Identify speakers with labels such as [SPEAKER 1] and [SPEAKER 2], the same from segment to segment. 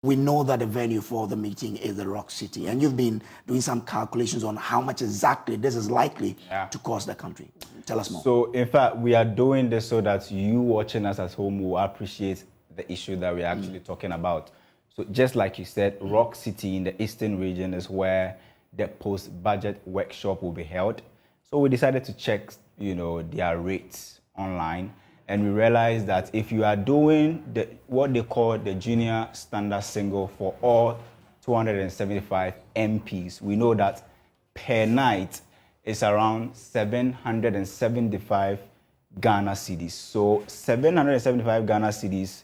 [SPEAKER 1] We know that the venue for the meeting is the Rock City, and you've been doing some calculations on how much exactly this is likely to cost the country. Tell us more.
[SPEAKER 2] So, in fact, we are doing this so that you watching us at home will appreciate the issue that we're actually talking about. So, just like you said, Rock City in the eastern region is where the post-budget workshop will be held. So, we decided to check, their rates online. And we realized that if you are doing what they call the junior standard single for all 275 MPs, we know that per night is around 775 Ghana cedis. So 775 Ghana cedis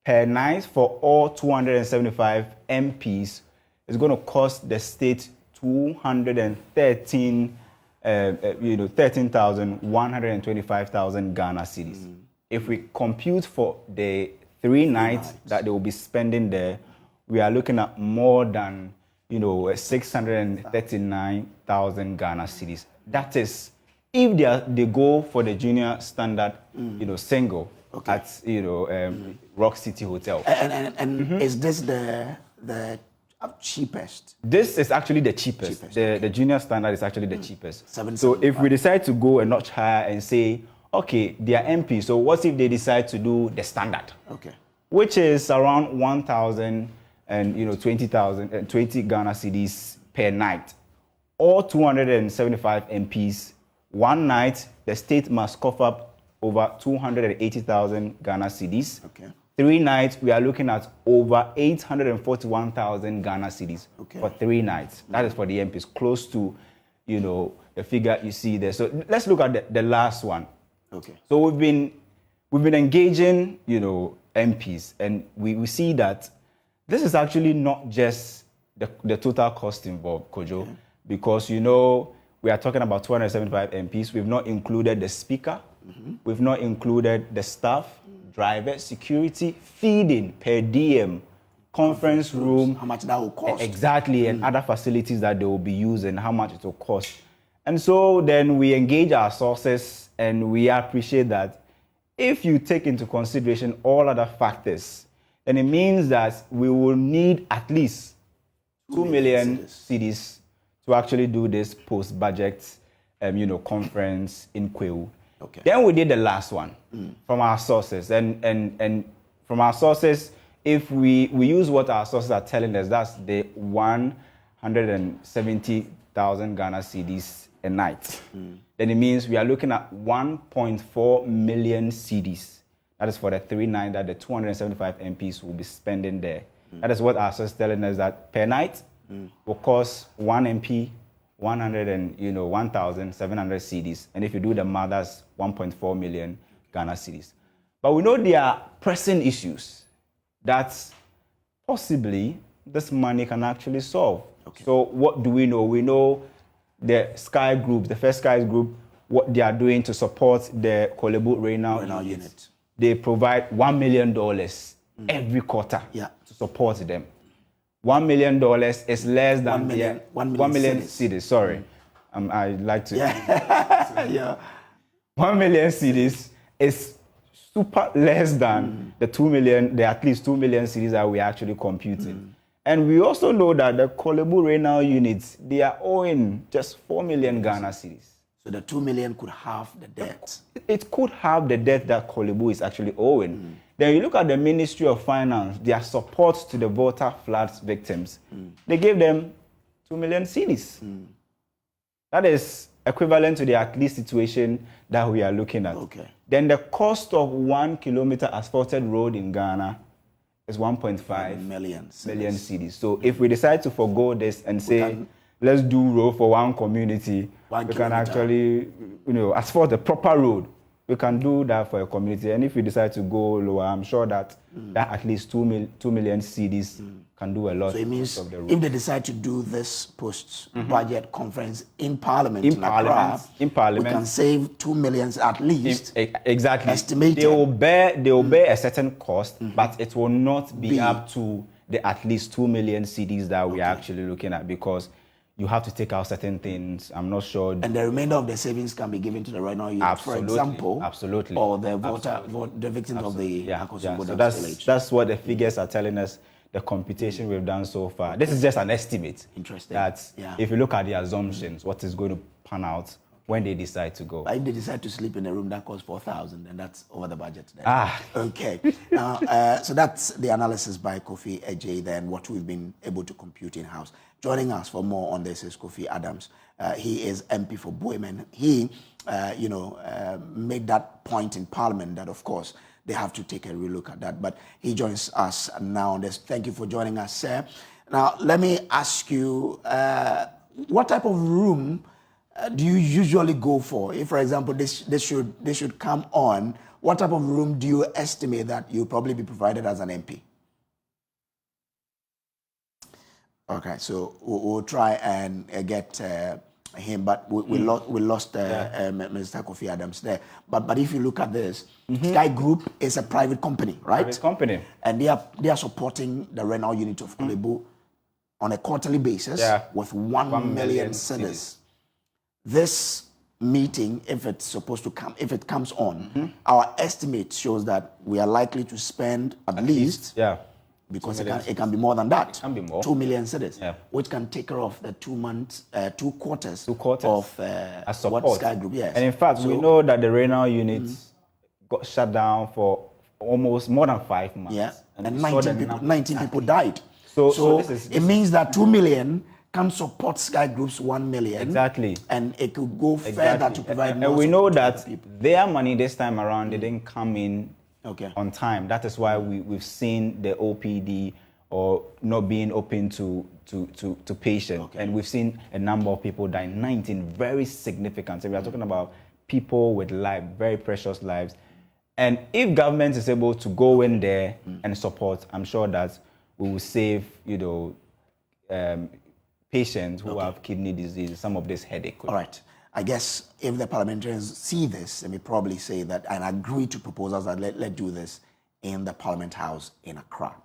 [SPEAKER 2] per night for all 275 MPs is going to cost the state 13,125,000 Ghana cedis. If we compute for the 3 nights that they will be spending there, we are looking at more than 639,000 Ghana cedis. That is, if they go for the junior standard, single at Rock City Hotel.
[SPEAKER 1] And is this the cheapest?
[SPEAKER 2] This is actually the cheapest. The junior standard is actually the cheapest. So if we decide to go a notch higher and say, okay, they are MP, so what if they decide to do the standard?
[SPEAKER 1] Okay.
[SPEAKER 2] Which is around 1,000 and 20 Ghana cedis per night. All 275 MPs, one night, the state must cough up over 280,000 Ghana cedis.
[SPEAKER 1] Okay.
[SPEAKER 2] 3 nights, we are looking at over 841,000 Ghana cedis for 3 nights. That is for the MPs, close to, the figure you see there. So let's look at the last one.
[SPEAKER 1] Okay.
[SPEAKER 2] So we've been engaging, MPs, and we see that this is actually not just the total cost involved, Kojo, because we are talking about 275 MPs. We've not included the speaker, we've not included the staff, driver, security, feeding, per diem, conference room,
[SPEAKER 1] how much that will cost.
[SPEAKER 2] Exactly, and other facilities that they will be using, how much it will cost. And so then we engage our sources, and we appreciate that if you take into consideration all other factors, then it means that we will need at least 2 million cedis to actually do this post-budget, conference in Kwewu.
[SPEAKER 1] Okay.
[SPEAKER 2] Then we did the last one from our sources, and from our sources, if we use what our sources are telling us, that's the 170,000 Ghana cedis a night. Then it means we are looking at 1.4 million cedis. That is for the 3 nights that the 275 MPs will be spending there. That is what our source is telling us, that per night will cost one MP 1,700 cedis. And if you do the math, that's 1.4 million Ghana cedis. But we know there are pressing issues that possibly this money can actually solve. Okay. So what do we know? We know the Sky Group, the First Sky Group, what they are doing to support the Kolebu Renal unit. They provide $1 million every quarter to support them. $1 million is less than 1 million cedis. Sorry, I'd like to. 1 million cedis is super less than the 2 million, the at least 2 million cedis that we are actually computing. And we also know that the Kolebu Renal units, they are owing just 4 million Ghana cedis.
[SPEAKER 1] So the 2 million could have the debt.
[SPEAKER 2] It could have the debt that Kolebu is actually owing. Then you look at the Ministry of Finance, their support to the water floods victims. They gave them 2 million cedis. That is equivalent to the at least situation that we are looking at.
[SPEAKER 1] Okay.
[SPEAKER 2] Then the cost of 1 kilometer asphalted road in Ghana is 1.5 million cedis. So if we decide to forgo this and say, let's do road for one community, we can actually, asphalt the proper road. We can do that for a community. And if we decide to go lower, I'm sure that at least 2 million cedis can do a lot.
[SPEAKER 1] So it means
[SPEAKER 2] of the road.
[SPEAKER 1] If they decide to do this post-budget conference in Parliament,
[SPEAKER 2] in Parliament,
[SPEAKER 1] we can save 2 million at least.
[SPEAKER 2] Exactly.
[SPEAKER 1] Estimated.
[SPEAKER 2] They will bear a certain cost, but it will not be up to the at least 2 million cedis that we are actually looking at, because you have to take out certain things. I'm not sure.
[SPEAKER 1] And the remainder of the savings can be given to the renal unit, for example.
[SPEAKER 2] Absolutely.
[SPEAKER 1] Or the victims of the
[SPEAKER 2] So that's what the figures are telling us. the computation we've done so far, this is just an estimate.
[SPEAKER 1] Interesting.
[SPEAKER 2] That if you look at the assumptions, what is going to pan out when they decide to go.
[SPEAKER 1] But if they decide to sleep in a room that costs 4,000, then that's over the budget then. Okay. So that's the analysis by Kofi Ejay, then what we've been able to compute in-house. Joining us for more on this is Kofi Adams. He is MP for Boeman. He, made that point in Parliament that, of course, they have to take a real look at that. But he joins us now on this. Thank you for joining us, sir. Now, let me ask you, what type of room do you usually go for? If, for example, this should come on, what type of room do you estimate that you'll probably be provided as an MP? Okay, so we'll try and get him, but we lost Mr. Kofi Adams there. But if you look at this, Sky Group is a private company, right?
[SPEAKER 2] Private company.
[SPEAKER 1] And they are supporting the renal unit of Kolebu on a quarterly basis with 1 million cedis. This meeting, if it comes on, our estimate shows that we are likely to spend at least because it can be more than that.
[SPEAKER 2] It can be more.
[SPEAKER 1] 2 million cedis, which can take care of the 2 quarters of what Sky Group. Yes.
[SPEAKER 2] And in fact, we know that the renal units got shut down for almost more than 5 months.
[SPEAKER 1] Yeah, and 19 people died. So this means that 2 million can support Sky Group's 1 million.
[SPEAKER 2] Exactly.
[SPEAKER 1] And it could go further to provide more.
[SPEAKER 2] And we know that their money this time around didn't come in on time. That is why we've seen the OPD or not being open to patients. And we've seen a number of people die, 19, very significant. So we are talking about people with very precious lives. And if government is able to go in there and support, I'm sure that we will save, patients who have kidney disease, some of this headache.
[SPEAKER 1] All right. I guess if the parliamentarians see this, they may probably say that and agree to proposals that let's do this in the Parliament House in Accra.